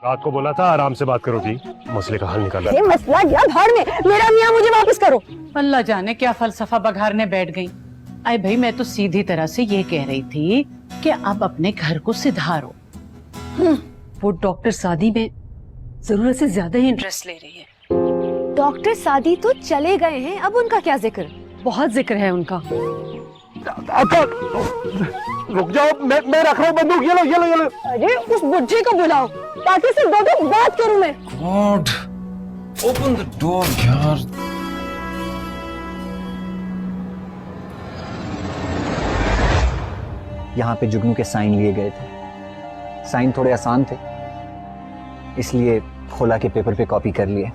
रात को बोला था आराम से बात करो, ठीक मसले का हल निकाला। ये मसला क्या भाड़ में, मेरा मियाँ मुझे वापस करो। अल्लाह जाने क्या फलसफा बघारने बैठ गई। अरे भाई मैं तो सीधी तरह से ये कह रही थी कि अब अपने घर को सुधारो। वो डॉक्टर सादी में जरूरत से ज्यादा ही इंटरेस्ट ले रही है। डॉक्टर सादी तो चले गए हैं, अब उनका क्या जिक्र? बहुत जिक्र है उनका। अच्छा रुक जाओ, मैं रख रहा हूँ बंदूक। ये लो ये लो ये लो। अरे उस बुढ़े को बुलाओ ताकि सिर्फ दो बात करूं मैं। God, open the door, यार। यहाँ पे जुगनू के साइन लिए गए थे। साइन थोड़े आसान थे, इसलिए खोला के पेपर पे कॉपी कर लिए।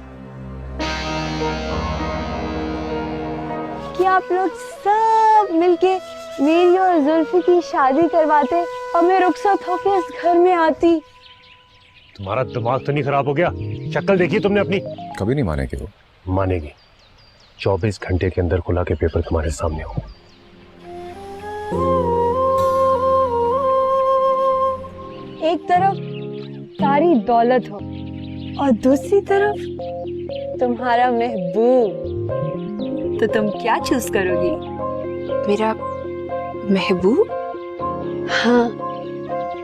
कि आप लोग सब मिलके मेरी और जुल्फी की शादी करवाते और मैं रुखसत होके इस घर में आती। तुम्हारा दिमाग तो नहीं खराब हो गया? शक्ल देखी तुमने अपनी? कभी नहीं मानेगी वो। मानेगी। 24 घंटे के अंदर खुला के पेपर तुम्हारे सामने हो। एक तरफ सारी दौलत हो और दूसरी तरफ तुम्हारा महबूब, तो तुम क्या चूज करोगी? मेरा महबूब? हाँ,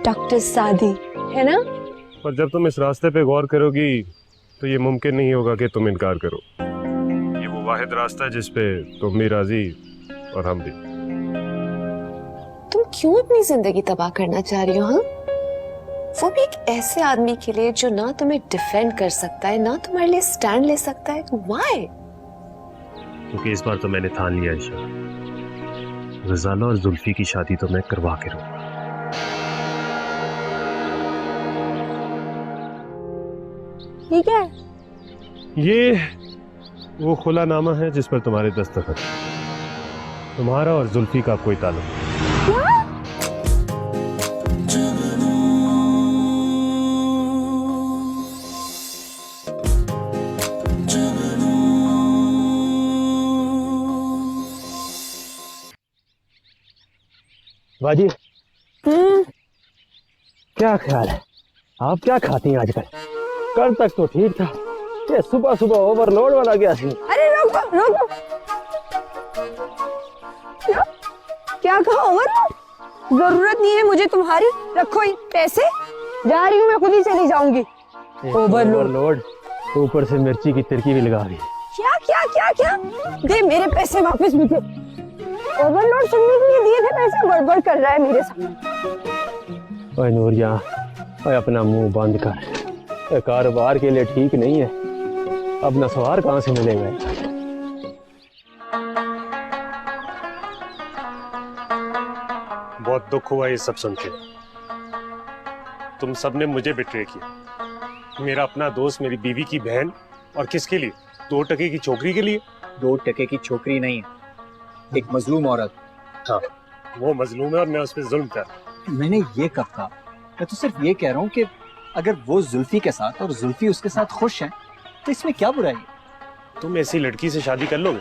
डॉक्टर सादी, है ना? पर जब तुम इस रास्ते पे गौर करोगी तो ये मुमकिन नहीं होगा कि तुम इनकार करो। ये वो वाहिद रास्ता है जिसपे तुम भी राजी और हम भी। तुम क्यों अपनी जिंदगी तबाह करना चाह रही हो? हाँ, वो भी एक ऐसे आदमी के लिए जो ना तुम्हें डिफेंड कर सकता है ना तुम्हारे लिए स्टैंड ले सकता है। व्हाई? क्योंकि इस बार तो मैंने ठान लिया ईशा, गजाला और जुल्फी की शादी तो मैं करवा के रहूंगा। ठीक है। ये वो खुलानामा है जिस पर तुम्हारे दस्तखत। तुम्हारा और जुल्फी का कोई ताल्लुक नहीं। बाजी, क्या ख्याल है? आप क्या खाती हैं आजकल? कल तक तो ठीक था, ये सुबह सुबह ओवरलोड वाला क्या सीन? अरे रोको रोको, क्या कहा? ओवरलोड? जरूरत नहीं है मुझे तुम्हारी, रखो ये पैसे, जा रही हूँ मैं, खुद ही चली जाऊंगी। ओवरलोड ऊपर से मिर्ची की तिरकी भी लगा रही। क्या क्या क्या क्या? दे मेरे पैसे वापस मुझे। ओवरलोड सुनने के लिए दिए थे पैसे, गड़बड़ कर रहा है मेरे सामने। ओए नूरिया, ओए अपना मुंह बंद कर, ये कारोबार के लिए ठीक नहीं है। अब नसवार कहाँ से मिलेगा? बहुत दुख हुआ ये सब सुन के। तुम सबने मुझे बिट्रे किया, मेरा अपना दोस्त, मेरी बीवी की बहन, और किसके लिए? 2 टके की छोकरी के लिए। 2 टके की छोकरी नहीं है, एक मजलूम औरत। हाँ, वो मजलूम है और मैं उस पर जुल्म कर। मैंने ये कब कहा? मैं तो सिर्फ ये कह रहा हूँ कि अगर वो जुल्फी के साथ और जुल्फी उसके साथ खुश है तो इसमें क्या बुराई है? तुम ऐसी लड़की से शादी कर लोगे?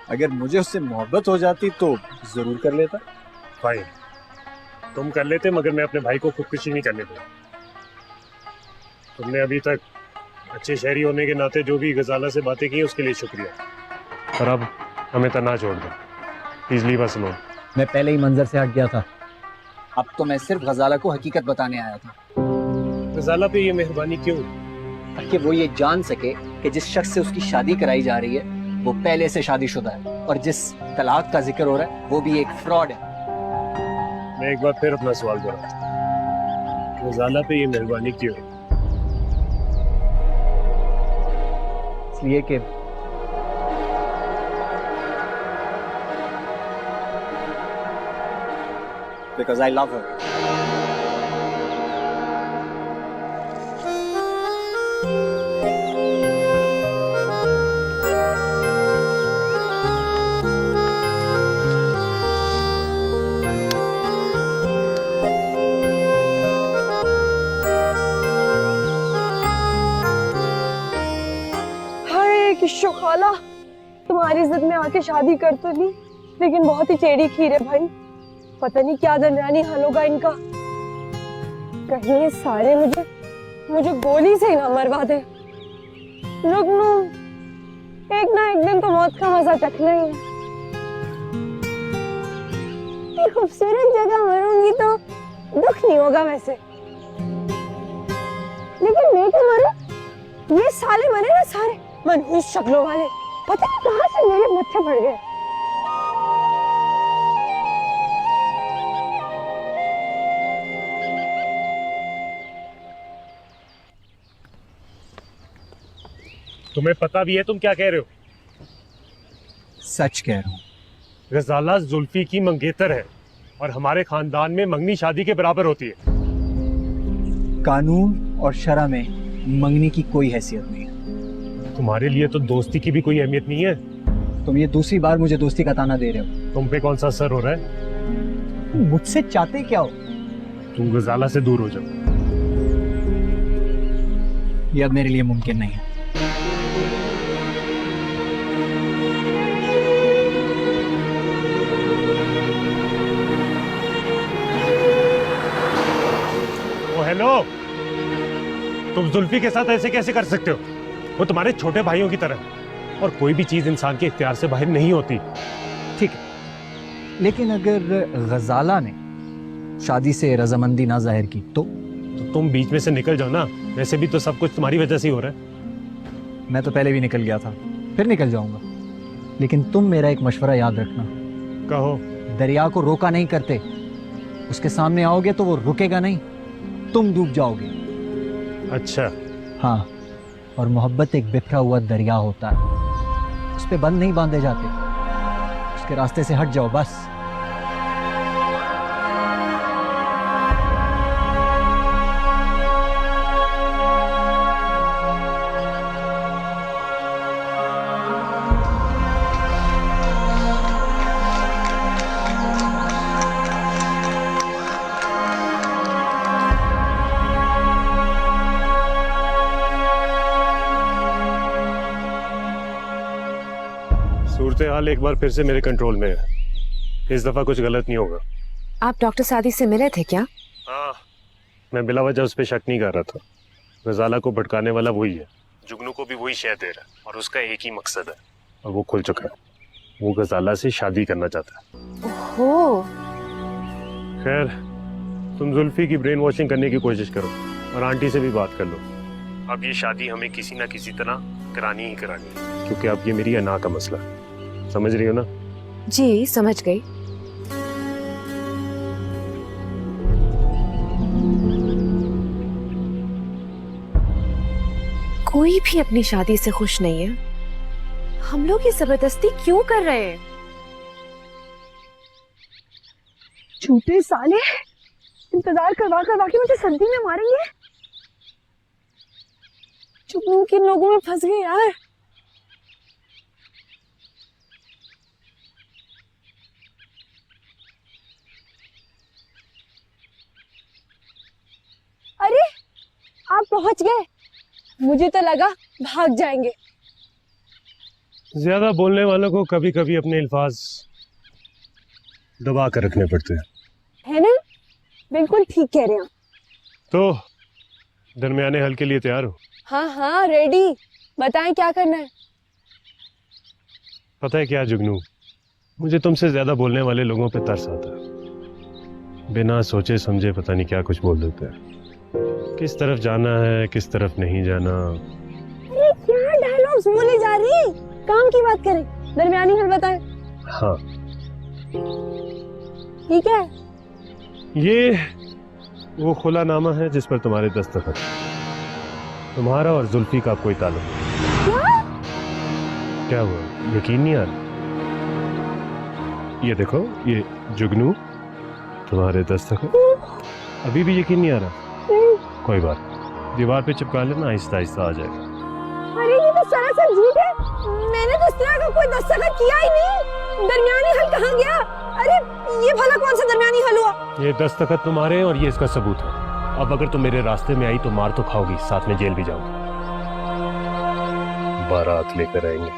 अगर मुझे उससे मोहब्बत हो जाती तो जरूर कर लेता। फाइन, तुम कर लेते, मगर मैं अपने भाई को खुदकुशी नहीं करने दूंगा। तुमने अभी तक अच्छे शहरी होने के नाते जो भी गजाला से बातें की उसके लिए शुक्रिया, पर अब हमें तना छोड़ दो प्लीज, लीव अस अलोन। मैं पहले ही मंजर से हट गया था, अब तो मैं सिर्फ गजाला को हकीकत बताने आया था। गजाला पे ये मेहरबानी क्यों? ताकि वो ये जान सके कि जिस शख्स से उसकी शादी कराई जा रही है वो पहले से शादीशुदा है, और जिस तलाक का जिक्र हो रहा है वो भी एक फ्रॉड है। मैं एक बार फिर अपना सवाल दोहराता हूं, गजाला पे ये मेहरबानी क्यों? इसलिए कि because I love her. हाय किशो खाला, तुम्हारी जिद में आके शादी कर तो ली, लेकिन बहुत ही टेढ़ी खीर है भाई। पता नहीं क्या दरमियानी हाल होगा इनका। कहीं ये सारे मुझे गोली से ही ना मरवा दे। जुगनू, एक ना एक दिन तो मौत का मजा चखना ही है। इतनी खूबसूरत जगह मरूंगी तो दुख नहीं होगा वैसे, लेकिन मैं तो मरूं, ये साले मरे ना सारे मनहूस शक्लों वाले, पता नहीं कहां से मेरे मत्थे पड़ गए। तुम्हें पता भी है तुम क्या कह रहे हो? सच कह रहा हूँ। गजाला जुल्फी की मंगेतर है और हमारे खानदान में मंगनी शादी के बराबर होती है। कानून और शरह में मंगनी की कोई हैसियत नहीं है। तुम्हारे लिए तो दोस्ती की भी कोई अहमियत नहीं है। तुम ये दूसरी बार मुझे दोस्ती का ताना दे रहे हो। तुम पे कौन सा असर हो रहा है? मुझसे चाहते क्या हो? तुम गजाला से दूर हो जाओ। ये अब मेरे लिए मुमकिन नहीं है। हेलो, तुम जुल्फी के साथ ऐसे कैसे कर सकते हो? वो तुम्हारे छोटे भाइयों की तरह, और कोई भी चीज इंसान के इख्तियार से बाहर नहीं होती। ठीक है, लेकिन अगर गजाला ने शादी से रजामंदी ना जाहिर की तो तुम बीच में से निकल जाओ ना। वैसे भी तो सब कुछ तुम्हारी वजह से ही हो रहा है। मैं तो पहले भी निकल गया था, फिर निकल जाऊंगा। लेकिन तुम मेरा एक मशवरा याद रखना। कहो। दरिया को रोका नहीं करते, उसके सामने आओगे तो वो रुकेगा नहीं, तुम डूब जाओगे। अच्छा। हाँ, और मोहब्बत एक बिखरा हुआ दरिया होता है, उस पे बंद नहीं बांधे जाते, उसके रास्ते से हट जाओ बस। सूरत हाल एक बार फिर से मेरे कंट्रोल में है। इस दफा कुछ गलत नहीं होगा। आप डॉक्टर सादी से मिले थे क्या? हाँ, मैं बिला वजह उस पर शक नहीं कर रहा था। गजाला को भटकाने वाला वही है, जुगनू को भी वही शय दे रहा है, और उसका एक ही मकसद है, और वो खुल चुका है। वो गजाला से शादी करना चाहता है। ओहो। खैर, तुम जुल्फी की ब्रेन वॉशिंग करने की कोशिश करो और आंटी से भी बात कर लो। अब ये शादी हमें किसी ना किसी तरह करानी ही करानी है, क्योंकि अब ये मेरी अना का मसला है। समझ रही हो ना? जी समझ गई। कोई भी अपनी शादी से खुश नहीं है, हम लोग ये जबरदस्ती क्यों कर रहे हैं? झूठे साले, इंतजार करवा करवा के मुझे सर्दी में मारेंगे। जुगनू किन लोगों में फंस गए यार। अरे, आप पहुंच गए। मुझे तो लगा भाग जाएंगे। ज्यादा बोलने वालों को कभी कभी अपने अल्फाज दबा कर रखने पड़ते हैं, है ना? बिल्कुल ठीक कह रहे हैं। तो दरमियाने हल के लिए तैयार हो? हाँ हाँ रेडी। बताएं क्या करना है। पता है क्या जुगनू, मुझे तुमसे ज्यादा बोलने वाले लोगों पे तरस आता है। बिना सोचे समझे पता नहीं क्या कुछ बोल देते हैं। किस तरफ जाना है, किस तरफ नहीं जाना। अरे क्या डायलॉग्स बोली जा रही? काम की बात करें, दरमियानी हल बताएं। हाँ, ठीक है। ये वो खुलानामा है जिस पर तुम्हारे दस्तखत। तुम्हारा और जुल्फी का कोई ताल्लुक नहीं। क्या हुआ, यकीन नहीं आ रहा? ये देखो, ये जुगनू, तुम्हारे दस्तखत। अभी भी यकीन नहीं आ रहा? कोई बात, दीवार पे चिपका लेना, आहिस्ता आहिस्ता आ जाएगा। अरे ये तो सरासर झूठ है। मैंने तो इस तरह का कोई दस्तखत किया ही नहीं। दरमियानी हल कहाँ गया? अरे ये भला कौन सा दरमियानी हल हुआ? ये दस्तखत तुम्हारे और ये इसका सबूत है। अब अगर तुम मेरे रास्ते में आई तो मार तो खाओगी, साथ में जेल भी जाओगी। बारात लेकर आएंगे।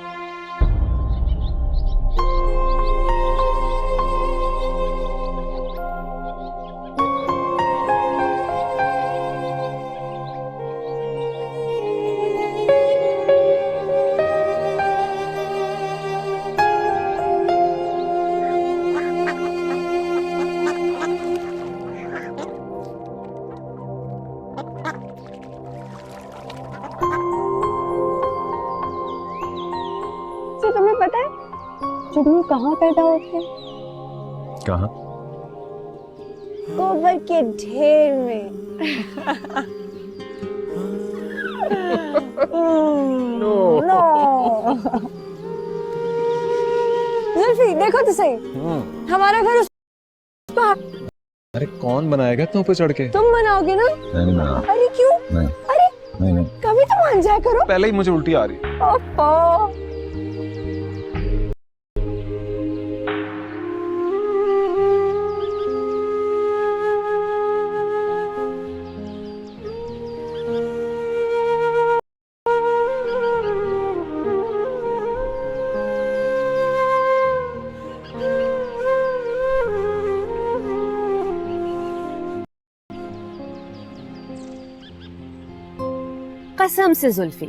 जुगनू कहाँ पैदा होते हैं? कहाँ? गोबर के ढेर में। नो। जुल्फी देखो तो सही, हमारा घर उस पर। अरे कौन बनाएगा तुम पे चढ़ के? तुम बनाओगे ना? नहीं ना। अरे क्यों? नहीं। अरे नहीं। कभी तो मान जाया करो। पहले ही मुझे उल्टी आ रही है। ओहो। कसम से जुल्फी,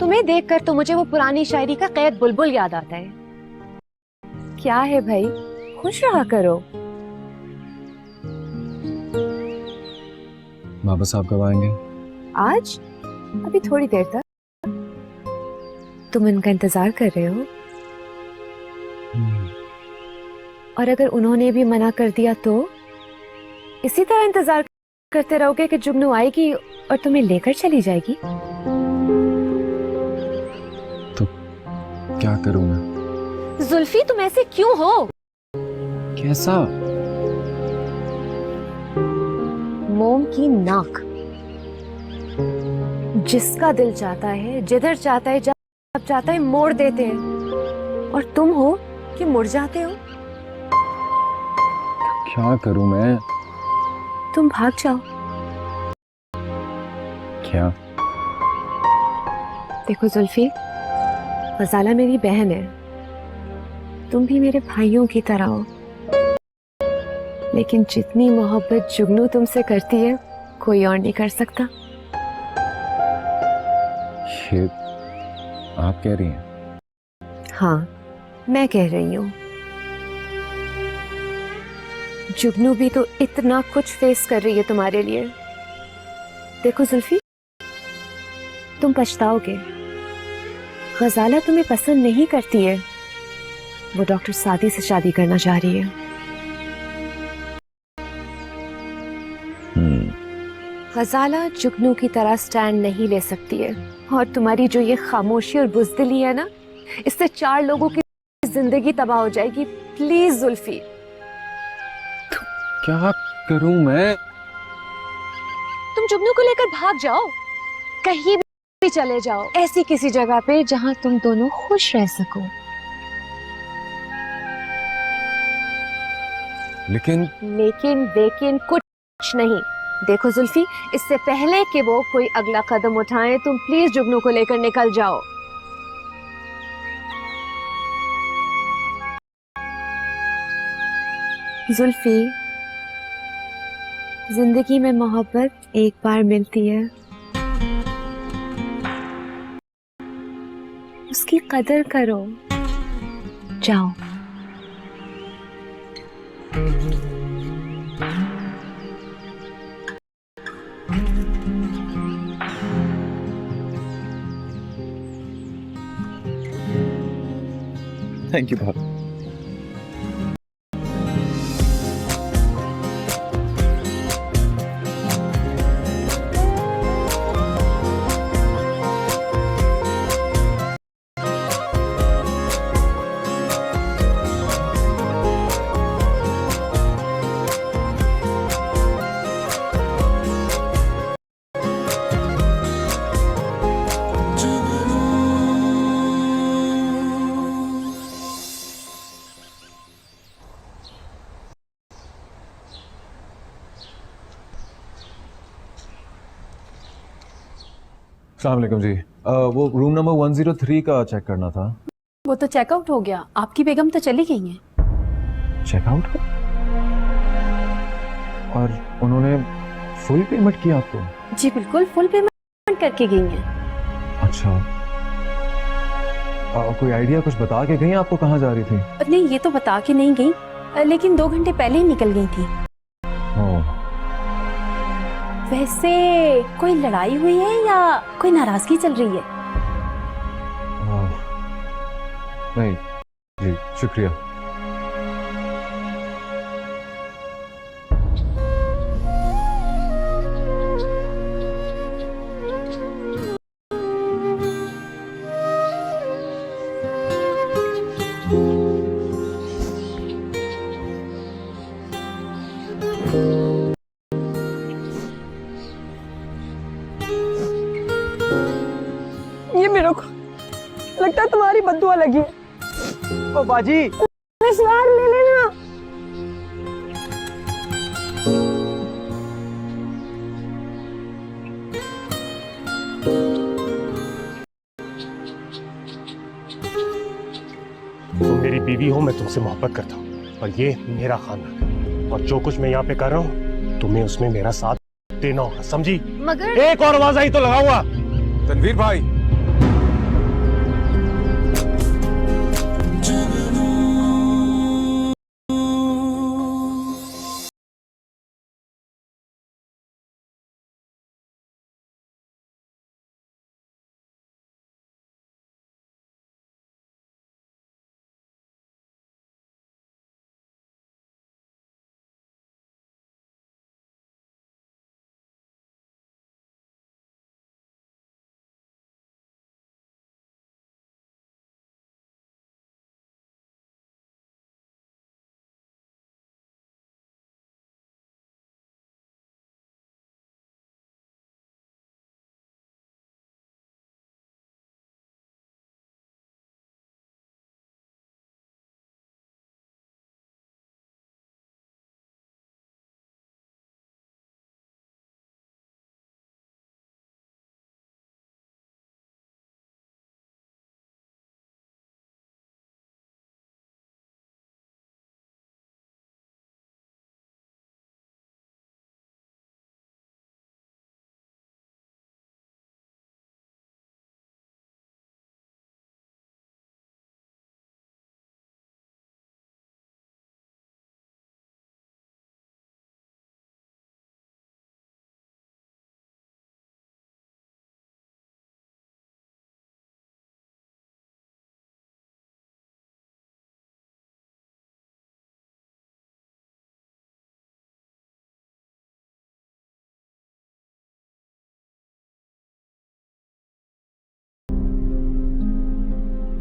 तुम्हें देखकर तो मुझे वो पुरानी शायरी का कैद बुलबुल याद आता है। क्या है भाई, खुश रहा करो। बाबा साहब कब आएंगे? आज अभी थोड़ी देर तक। तुम इनका इंतजार कर रहे हो, और अगर उन्होंने भी मना कर दिया तो इसी तरह इंतजार करते रहोगे कि जुगनू आएगी और तुम्हें लेकर चली जाएगी। तो क्या करूं मैं? जुल्फी तुम ऐसे क्यों हो? कैसा? मोम की नाक, जिसका दिल चाहता है, जिधर चाहता है, जब चाहता है मोड़ देते हैं, और तुम हो कि मुड़ जाते हो। क्या करूं मैं? तुम भाग जाओ। क्या? देखो जुल्फी, गजाला मेरी बहन है, तुम भी मेरे भाइयों की तरह हो, लेकिन जितनी मोहब्बत जुगनू तुमसे करती है कोई और नहीं कर सकता। ये आप कह रही हैं? हाँ, मैं कह रही हूँ। जुगनू भी तो इतना कुछ फेस कर रही है तुम्हारे लिए। देखो जुल्फी, तुम पछताओगे। गजाला तुम्हें पसंद नहीं करती है, वो डॉक्टर सादी से शादी करना चाह रही है। गजाला जुगनू की तरह स्टैंड नहीं ले सकती है, और तुम्हारी जो ये खामोशी और बुज़दिली है ना, इससे 4 लोगों की जिंदगी तबाह हो जाएगी। प्लीज जुल्फी। क्या करूं मैं? तुम जुगनू को लेकर भाग जाओ, कहीं भी चले जाओ, ऐसी किसी जगह पे जहां तुम दोनों खुश रह सको। लेकिन लेकिन कुछ नहीं। देखो जुल्फी, इससे पहले कि वो कोई अगला कदम उठाएं, तुम प्लीज जुगनू को लेकर निकल जाओ। जुल्फी, जिंदगी में मोहब्बत एक बार मिलती है, उसकी कदर करो। जाओ। थैंक यू बहुत। अस्सलाम वालेकुम जी। वो रूम नंबर 103 का चेक करना था। वो तो चेकआउट हो गया, आपकी बेगम तो चली गई हैं। चेकआउट? और उन्होंने फुल पेमेंट किया आपको? जी बिल्कुल, फुल पेमेंट करके गई हैं। अच्छा। कोई आइडिया, कुछ बता के गई आपको कहाँ जा रही थी? नहीं, ये तो बता के नहीं गई, लेकिन 2 घंटे पहले ही निकल गई थी। ओह। वैसे कोई लड़ाई हुई है या कोई नाराजगी चल रही है? नहीं, जी शुक्रिया। ये मेरे को लगता है तुम्हारी बद्दुआ लगी है। ओ बाजी, इस बार ले लेना। तुम मेरी बीवी हो, मैं तुमसे मोहब्बत करता हूँ, और ये मेरा खानदान है, और जो कुछ मैं यहाँ पे कर रहा हूँ तुम्हें उसमें मेरा साथ देना होगा, समझी? मगर एक और आवाज आई तो लगाऊंगा। तनवीर भाई,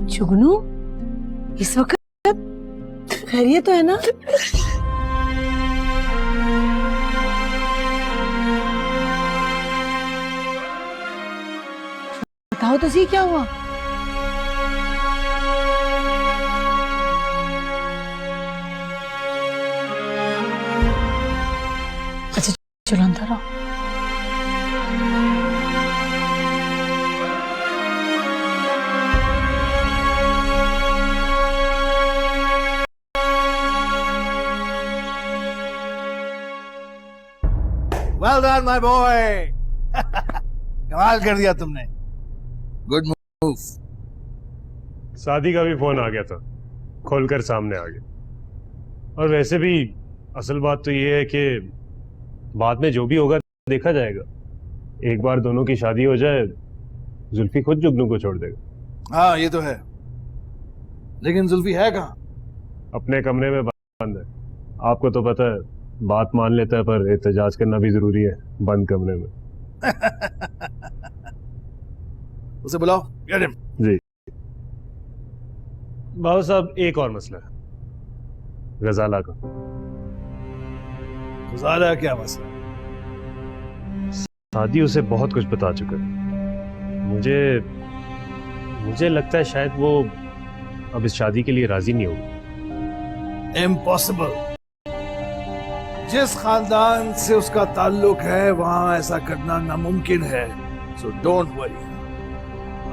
जुगनू, इस वक्त खैरियत तो है ना? बताओ तो सही, क्या हुआ? अच्छा चलो अंदर आओ। Well done, my boy. कमाल कर दिया तुमने। Good move. शादी का भी फोन आ गया था, खोलकर सामने आ गया। और वैसे भी असल बात तो ये है कि बाद में जो भी होगा देखा जाएगा। एक बार दोनों की शादी हो जाए, जुल्फी खुद जुगनू को छोड़ देगा। हाँ ये तो है, लेकिन जुल्फी है कहाँ? अपने कमरे में बंद है। आपको तो पता है, बात मान लेता है पर एहतजाज करना भी जरूरी है बंद कमरे में। उसे बुलाओ। Get him. जी बाबू साहब, एक और मसला है, गजाला का। गुजारा क्या मसला? शादी उसे बहुत कुछ बता चुका है। मुझे लगता है शायद वो अब इस शादी के लिए राजी नहीं होगी। Impossible. जिस खानदान से उसका ताल्लुक है वहां ऐसा करना नामुमकिन है, so don't worry.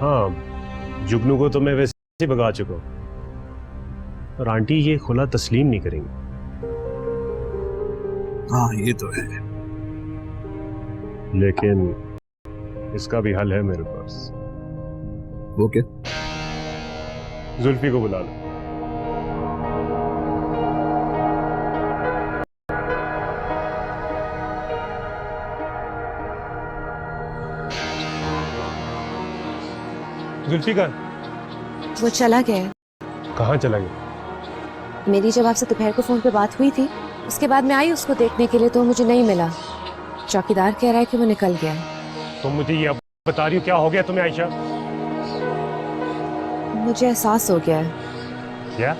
हाँ, जुगनू को तो मैं वैसे ही भगा चुका हूँ, और आंटी ये खुला तस्लीम नहीं करेंगी। हाँ ये तो है, लेकिन इसका भी हल है मेरे पास। ओके जुल्फी को बुला लो। जुल्फी का वो चला गया। कहाँ चला गया? मेरी जब आपसे दोपहर को फोन पे बात हुई थी, उसके बाद मैं आई उसको देखने के लिए, तो मुझे नहीं मिला। चौकीदार कह रहा है कि वो निकल गया है। तुम मुझे ये अब बता रही हो क्या हो गया तुम्हें आयशा? मुझे एहसास हो गया है। क्या?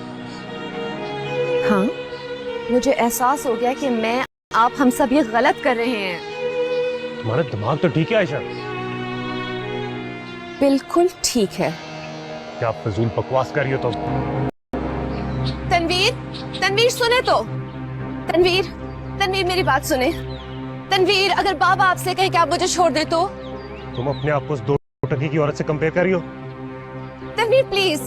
हाँ, मुझे एहसास हो गया कि मैं, आप, हम सब ये गलत कर रहे हैं। तुम्हारा दिमाग तो ठीक है आयशा? बिल्कुल ठीक है। क्या फजूल बकवास कर रही हो तुम? तनवीर, तनवीर सुने तो। तनवीर, तनवीर मेरी बात सुने। तनवीर, अगर बाबा आपसे कहे कि आप मुझे छोड़ दे तो? तुम अपने आप को उस 2 टकी की औरत से कंपेयर कर रही हो? तनवीर प्लीज,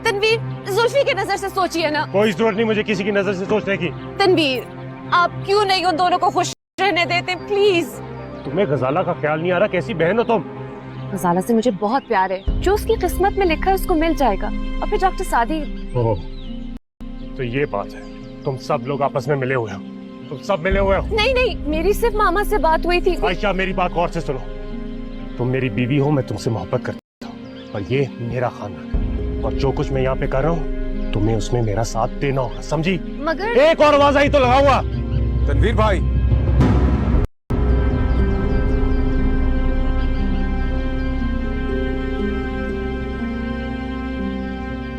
तनवीर जुल्फी की नजर से सोचिए ना। कोई जरूरत नहीं मुझे किसी की नजर से सोचने की। तनवीर, आप क्यों नहीं उन दोनों को खुश रहने देते प्लीज? तुम्हें गजाला का ख्याल नहीं आ रहा? कैसी बहन हो तुम? गजाला से मुझे बहुत प्यार है, जो उसकी किस्मत में लिखा है उसको मिल जाएगा। और फिर डॉक्टर सादी। ओह, तो ये बात है, तुम सब लोग आपस में मिले हुए हो, तुम सब मिले हुए हो। नहीं नहीं, मेरी सिर्फ मामा से बात हुई थी। आयशा मेरी बात गौर से सुनो, तुम मेरी बीवी हो, मैं तुमसे मोहब्बत करता हूँ, और ये मेरा खानदान है, और जो कुछ मैं यहाँ पे कर रहा हूँ तुम्हें उसमें मेरा साथ देना होगा, समझी? मगर एक और आवाज आई तो लगाऊंगा। तनवीर भाई,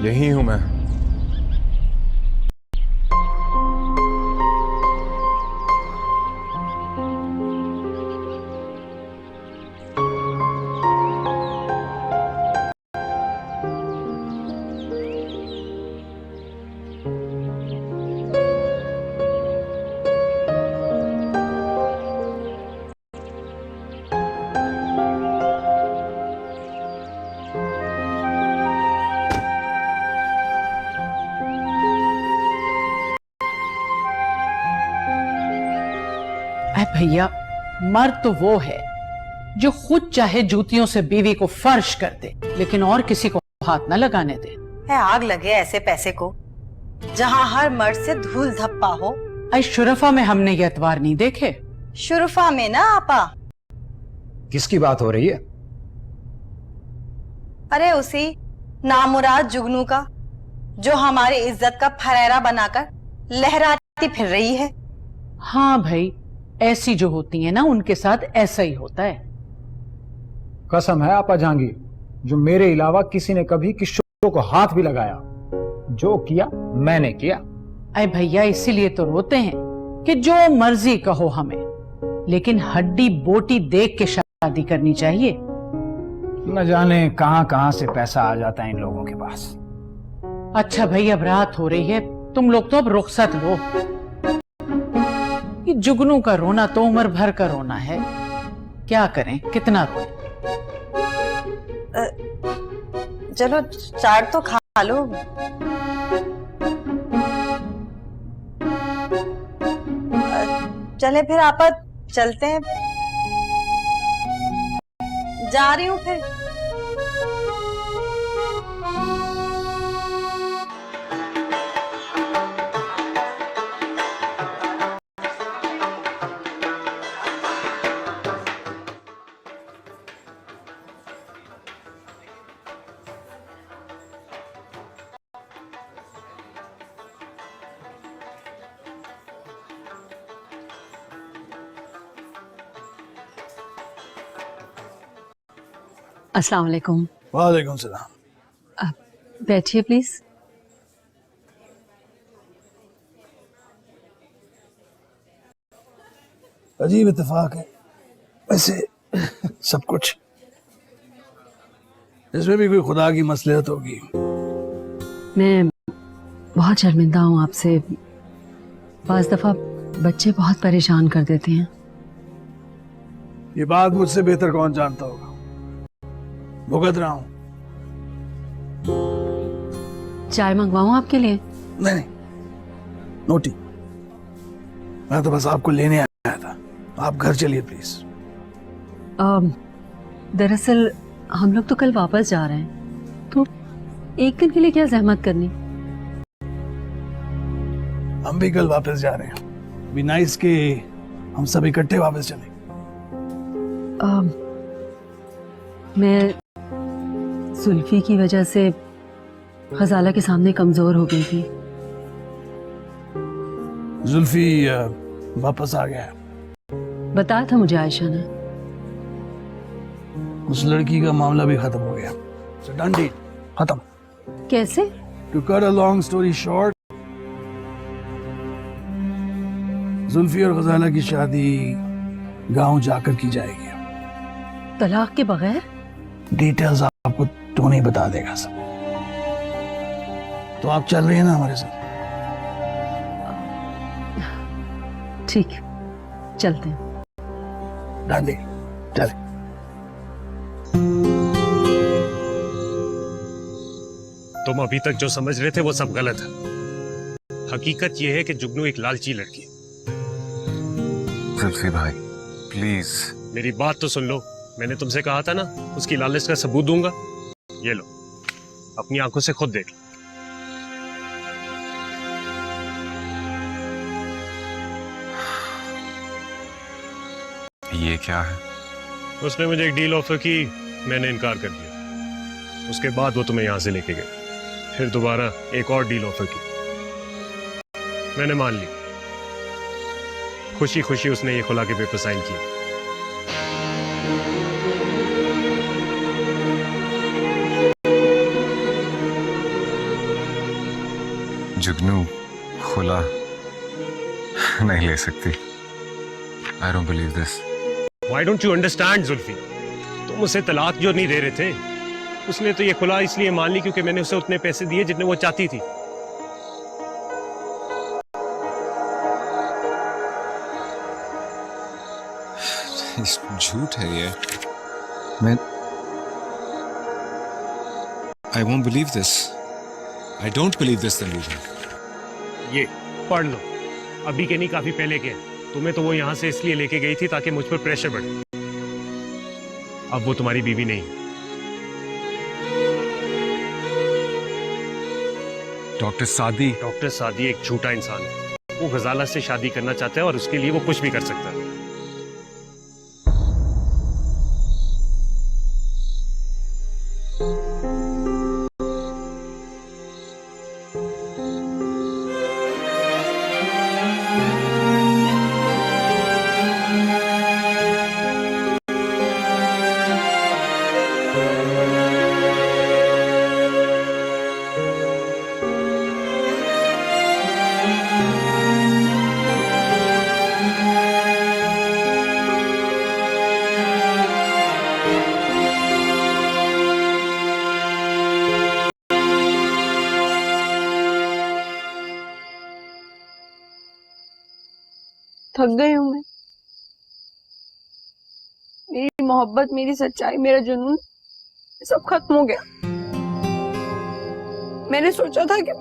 यही हूं मैं। अरे भैया, मर्द तो वो है जो खुद चाहे जूतियों से बीवी को फर्श कर दे, लेकिन और किसी को हाथ न लगाने दे। है आग लगे ऐसे पैसे को, जहाँ हर मर्द से धूल धप्पा हो। आई शुरफा में हमने ये एतवार नहीं देखे। शुरफा में ना आपा? किसकी बात हो रही है? अरे उसी नामुराद जुगनू का, जो हमारी इज्जत का फरेरा बनाकर लहराती फिर रही है। हाँ भाई, ऐसी जो होती है ना, उनके साथ ऐसा ही होता है। कसम है आपा जहांगीर, जो मेरे अलावा किसी ने कभी किशोर को हाथ भी लगाया, जो किया मैंने किया। अरे भैया, इसीलिए तो रोते हैं कि जो मर्जी कहो हमें, लेकिन हड्डी बोटी देख के शादी करनी चाहिए। न जाने कहां कहां से पैसा आ जाता है इन लोगों के पास। अच्छा भाई, अब रात हो रही है, तुम लोग तो अब रुखसत लो। ये जुगनू का रोना तो उम्र भर का रोना है, क्या करें, कितना रोए। चलो चाट तो खा लो। चले फिर आपा, चलते हैं। जा रही हूँ फिर। अस्सलाम वालेकुम। वालेकुम सलाम। बैठिए प्लीज। अजीब इत्तेफाक है वैसे सब कुछ, इसमें भी कोई खुदा की मसलियत होगी। मैं बहुत शर्मिंदा हूँ आपसे, बाज दफा बच्चे बहुत परेशान कर देते हैं। ये बात मुझसे बेहतर कौन जानता होगा। भुगत रहा हूं। चाय मंगवाऊं आपके लिए? नहीं, नोटी, मैं तो बस आपको लेने आया था। आप घर चलिए प्लीज। दरअसल हम लोग तो कल वापस जा रहे हैं, तो एक दिन के लिए क्या जहमत करनी। हम भी कल वापस जा रहे हैं। बी नाइस के हम सब इकट्ठे वापस चलें। मैं जुल्फी की वजह से गजाला के सामने कमजोर हो गई थी। जुल्फी वापस आ गया है। बताया था मुझे आयशा ने। उस लड़की का मामला भी खत्म हो गया। So done deal, खत्म। कैसे? To cut a long story short, Zulfi और गजाला की शादी गांव जाकर की जाएगी। तलाक के बगैर? डिटेल्स आपको टोनी बता देगा सब। तो आप चल रही हैं ना हमारे साथ? ठीक, चलते हैं। Done deal, चले। तुम अभी तक जो समझ रहे थे वो सब गलत है। हकीकत यह है कि जुगनू एक लालची लड़की है। जुल्फी भाई प्लीज। मेरी बात तो सुन लो। मैंने तुमसे कहा था ना उसकी लालच का सबूत दूंगा। ये लो, अपनी आंखों से खुद देख लो। ये क्या है? उसने मुझे एक डील ऑफर की, मैंने इनकार कर दिया। उसके बाद वो तुम्हें यहां से लेके गए, फिर दोबारा एक और डील ऑफर की, मैंने मान ली। खुशी खुशी उसने ये खुला के पेपर साइन किए। जुगनू खुला नहीं ले सकती। I don't believe this. Why don't you understand, Zulfi? तुम उसे तलाक जो नहीं दे रहे थे, उसने तो ये खुला इसलिए मान ली क्योंकि मैंने उसे उतने पैसे दिए जितने वो चाहती थी। झूठ है ये। मैं I won't believe this. I don't believe this, Tanveer. ये पढ़ लो, अभी के नहीं काफी पहले के। तुम्हें तो वो यहां से इसलिए लेके गई थी ताकि मुझ पर प्रेशर बढ़े। अब वो तुम्हारी बीवी नहीं है। डॉक्टर सादी एक झूठा इंसान है। वो गजाला से शादी करना चाहता है और उसके लिए वो कुछ भी कर सकता है। थक गई हूँ मैं। मेरी मोहब्बत, मेरी सच्चाई, मेरा जुनून सब खत्म हो गया। मैंने सोचा था कि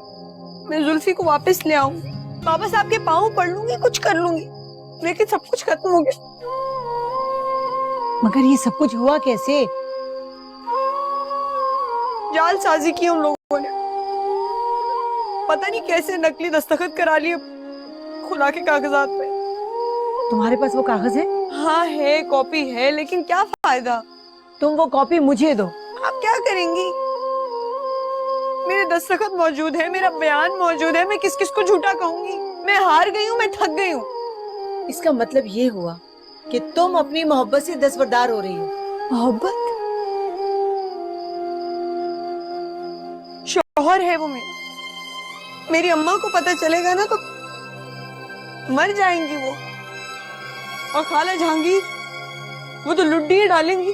मैं जुल्फी को वापस ले आऊंगी, वापस आपके पाँव पड़ लूंगी, कुछ कर लूंगी, लेकिन सब कुछ खत्म हो गया। मगर ये सब कुछ हुआ कैसे? जालसाजी की उन लोगों ने। पता नहीं कैसे नकली दस्तखत करा लिए खुला के कागजात पे। तुम्हारे पास वो कागज है? हाँ है, कॉपी है, लेकिन क्या फायदा? तुम वो कॉपी मुझे दो। आप क्या करेंगी? मेरे दस्तखत मौजूद है, मेरा बयान मौजूद है, मैं किस किस को झूठा कहूंगी? मैं हार गई हूँ, मैं थक गई हूँ। इसका मतलब ये हुआ कि तुम अपनी मोहब्बत से दस्तबरदार हो रही हो। मोहब्बत? शौहर है वो मेरी अम्मा को पता चलेगा ना तो मर जाएंगी वो। और खाला जहांगीर, वो तो लुड्डी डालेंगी।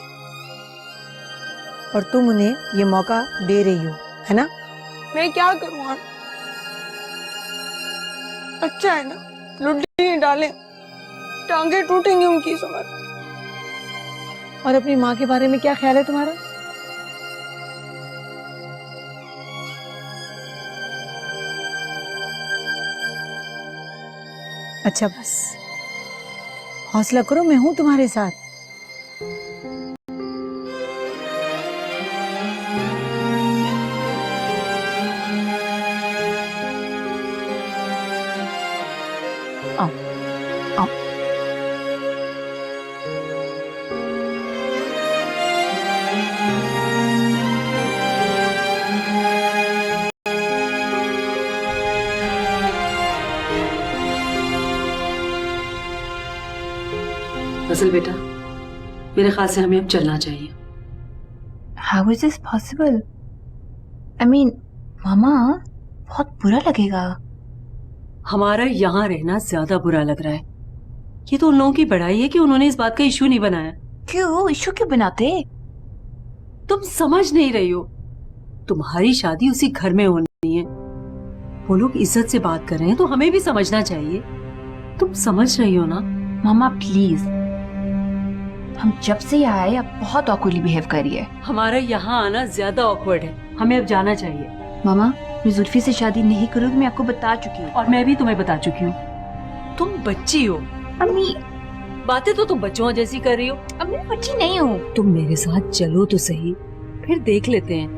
और तुम उन्हें ये मौका दे रही हो, है ना? मैं क्या करूँ? अच्छा है ना, लुड्डी डालें, टांगे टूटेंगी उनकी समझ। और अपनी माँ के बारे में क्या ख्याल है तुम्हारा? अच्छा बस हौसला करो, मैं हूं तुम्हारे साथ। फैसल बेटा, मेरे ख्याल से हमें अब चलना चाहिए। How is this possible? I mean मामा, बहुत बुरा लगेगा। हमारा यहाँ रहना ज्यादा बुरा लग रहा है। ये तो उन लोगों की बड़ाई है कि उन्होंने इस बात का इशू नहीं बनाया। क्यों इशू क्यों बनाते? तुम समझ नहीं रही हो। तुम्हारी शादी उसी घर में होनी है। वो लोग इज्जत से बात कर रहे हैं तो हमें भी समझना चाहिए। तुम समझ रही हो ना? मामा प्लीज, हम जब से यहाँ आए आप बहुत ऑकवर्डली बिहेव कर रही है। हमारा यहाँ आना ज्यादा ऑकवर्ड है। हमें अब जाना चाहिए। मामा, मैं जुल्फी से शादी नहीं करूंगी, मैं आपको बता चुकी हूँ। और मैं भी तुम्हें बता चुकी हूँ। तुम बच्ची हो। अम्मी, बातें तो तुम बच्चों जैसी कर रही हो। अब मैं बच्ची नहीं हूँ। तुम मेरे साथ चलो तो सही, फिर देख लेते हैं।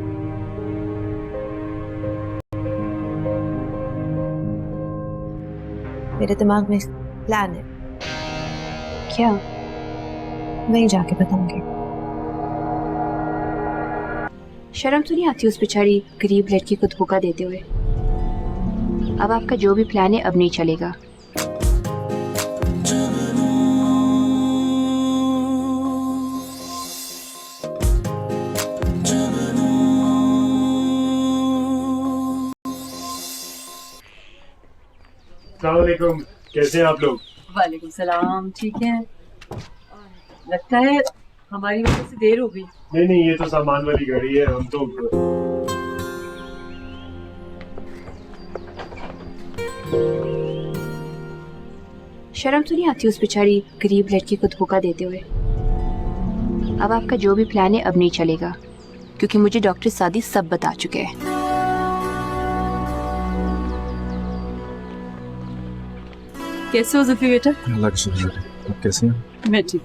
मेरे दिमाग में प्लान है। क्या? वहीं जाके बताऊंगी। शर्म तो नहीं आती उस बेचारी गरीब लड़की को धोखा देते हुए। अब आपका जो भी प्लान है अब नहीं चलेगा। अस्सलाम वालेकुम, कैसे हैं आप लोग? वालेकुम सलाम। ठीक है, लगता है हमारी वजह से देर हो गई। नहीं नहीं, ये तो सामान वाली गाड़ी है। हम तो शर्म तो नहीं आती उस बेचारी गरीब लड़की को धोखा देते हुए। अब आपका जो भी प्लान है अब नहीं चलेगा, क्योंकि मुझे डॉक्टर सादी सब बता चुके हैं। कैसे हो जुल्फी बेटा? अल्लाह का शुक्र है। आप कैसे हैं? मैं ठीक।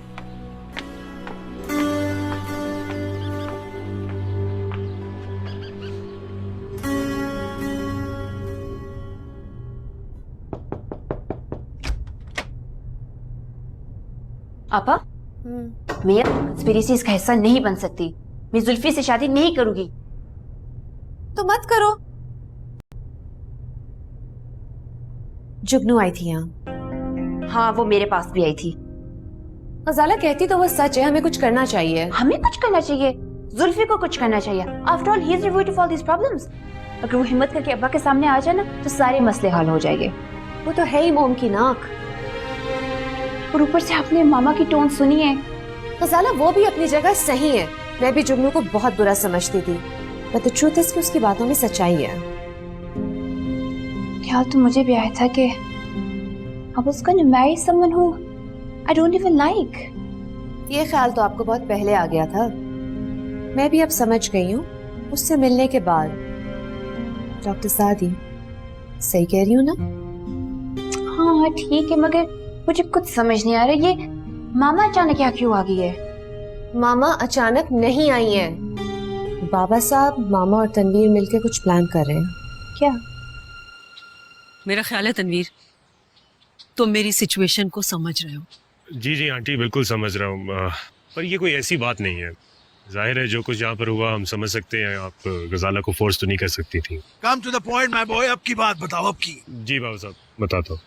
आपा, मैं कंस्पिरेसीज का हिस्सा नहीं बन सकती। मैं जुल्फी से शादी नहीं करूंगी। तो मत करो। जुगनू आई थी यहाँ। हाँ, वो मेरे पास भी आई थी। गजाला कहती तो वो सच है, हमें कुछ करना चाहिए। हमें कुछ करना चाहिए? जुल्फी को कुछ करना चाहिए। After all he is rewarded for this problems. अगर वो हिम्मत करके अब्बा के सामने आ जाए ना तो सारे मसले हल हो जाएंगे। वो तो है ही मोम की नाक। और ऊपर से आपने मामा की टोन सुनी है। गजाला वो भी अपनी जगह सही है। मैं भी जुगनू को बहुत बुरा समझती थी, बट द ट्रूथ इज कि उसकी बातों में सच्चाई है। ख्याल तो मुझे भी आया था कि I was going to marry someone who I don't even like. ये ख्याल तो आपको बहुत पहले आ गया था। मैं भी अब समझ गई हूँ उससे मिलने के बाद। डॉक्टर सादी सही कह रही हूँ ना? हाँ ठीक है, मगर मुझे कुछ समझ नहीं आ रहा ये मामा अचानक यहाँ क्यों आ गई है? मामा अचानक नहीं आई है। बाबा साहब, मामा और तनवीर मिलकर कुछ प्लान कर रहे हैं। क्या? मेरा ख्याल है तनवीर, तुम मेरी सिचुएशन को समझ रहे हो। जी जी आंटी, बिल्कुल समझ रहा हूँ, पर ये कोई ऐसी बात नहीं है। जाहिर है जो कुछ यहाँ पर हुआ हम समझ सकते हैं। आप गजाला को फोर्स तो नहीं कर सकती थी। Come to the point my boy, अब की बात बताओ। अब की जी बाबू साहब, बताता हूँ।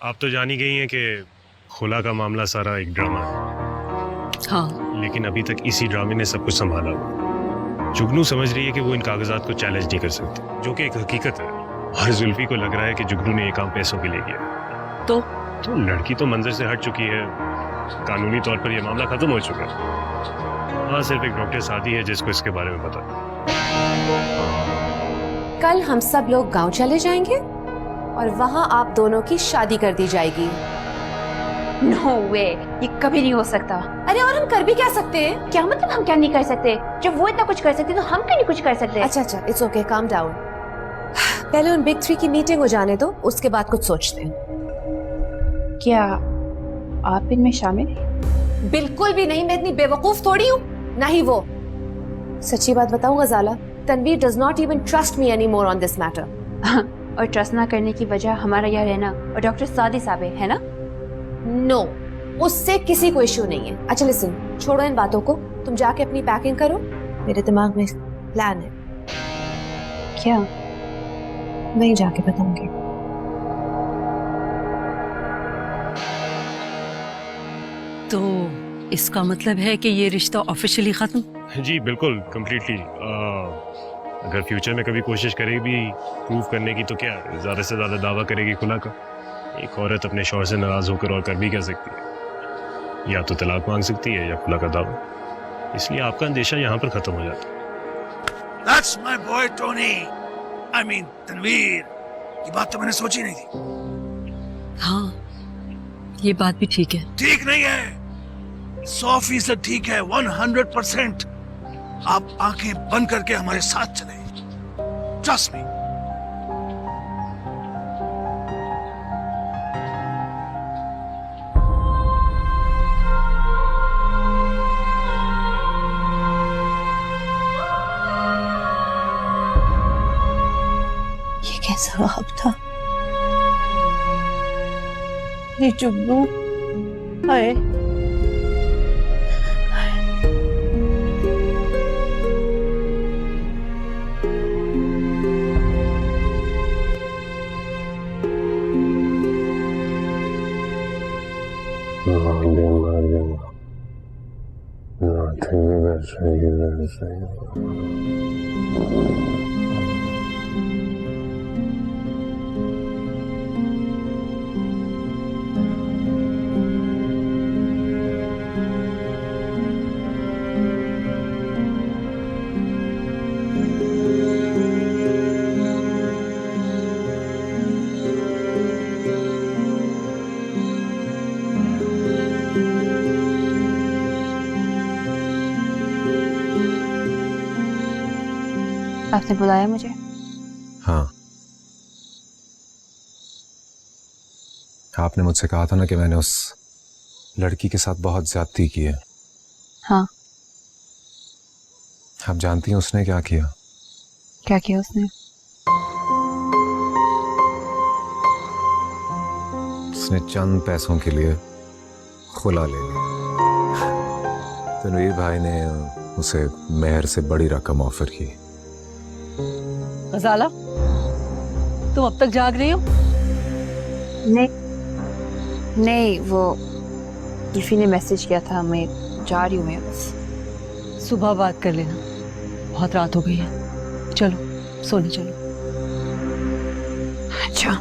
आप तो जानी गई हैं कि खुला का मामला सारा एक ड्रामा है। हाँ, लेकिन अभी तक इसी ड्रामे ने सब कुछ संभाला हुआ। जुगनू समझ रही है कि वो इन कागजात को चैलेंज नहीं कर सकती, जो कि एक हकीकत है। और जुल्फी को लग रहा है कि जुगनू ने ये काम पैसों के लिए किया। तो लड़की तो मंजर से हट चुकी है, कानूनी तौर पर यह मामला खत्म हो चुका है। हाँ, सिर्फ एक डॉक्टर सादी है जिसको इसके बारे में पता। कल हम सब लोग गांव चले जाएंगे और वहां आप दोनों की शादी कर दी जाएगी। नो वे, ये कभी नहीं हो सकता। अरे और हम कर भी क्या सकते हैं? क्या मतलब हम क्या नहीं कर सकते? जब वो इतना कुछ कर सकते तो हम क्यों नहीं कुछ कर सकते? अच्छा, इट्स ओके, काम डाउन। पहले उन बिग 3 की मीटिंग हो जाने दो, उसके बाद कुछ सोचते हैं। क्या आप इनमें शामिल हैं? बिल्कुल भी नहीं, मैं इतनी बेवकूफ थोड़ी हूँ। ना ही वो। सच्ची बात बताऊं Ghazala, Tanveer does not even trust me anymore on this matter. और ट्रस्ट ना करने की वजह हमारा यहाँ रहना और डॉक्टर सादी साहब है ना? नो, उससे किसी को इश्यू नहीं है। अच्छा लिसन, छोड़ो इन बातों को, तुम जाके अपनी पैकिंग करो। मेरे दिमाग में प्लान है। क्या? वहीं जाके बताऊंगी। तो इसका मतलब है कि ये रिश्ता ऑफिशियली खत्म? जी बिल्कुल कम्प्लीटली। अगर फ्यूचर में कभी कोशिश करेगी भी प्रूव करने की तो क्या, ज़्यादा से ज़्यादा दावा करेगी खुला का। एक औरत अपने शौहर से नाराज़ होकर और कर भी क्या सकती है, या तो तलाक मांग सकती है या खुला का दावा। इसलिए आपका अंदेशा यहाँ पर ख़त्म हो जाता है। That's my boy Tony. I mean Tanveer. ये बात तो मैंने सोची नहीं थी। हाँ, ये बात भी ठीक है। ठीक नहीं है, 100% ठीक है, 100%। आप आंखें बंद करके हमारे साथ चले। Trust me. ये कैसा ख्वाब था? ये जुगनू हाय आपने बुलाया मुझे? हाँ, आपने मुझसे कहा था ना कि मैंने उस लड़की के साथ बहुत ज्यादती की है। हाँ। आप जानती हैं उसने क्या किया? क्या किया उसने? उसने चंद पैसों के लिए खुला ले ली। तनवीर भाई ने उसे मेहर से बड़ी रकम ऑफर की। गजाला, तुम अब तक जाग रही हो? नहीं, वो जुल्फी ने मैसेज किया था, मैं जा रही हूँ। मैं बस सुबह बात कर लेना, बहुत रात हो गई है। चलो सोने चलो। अच्छा।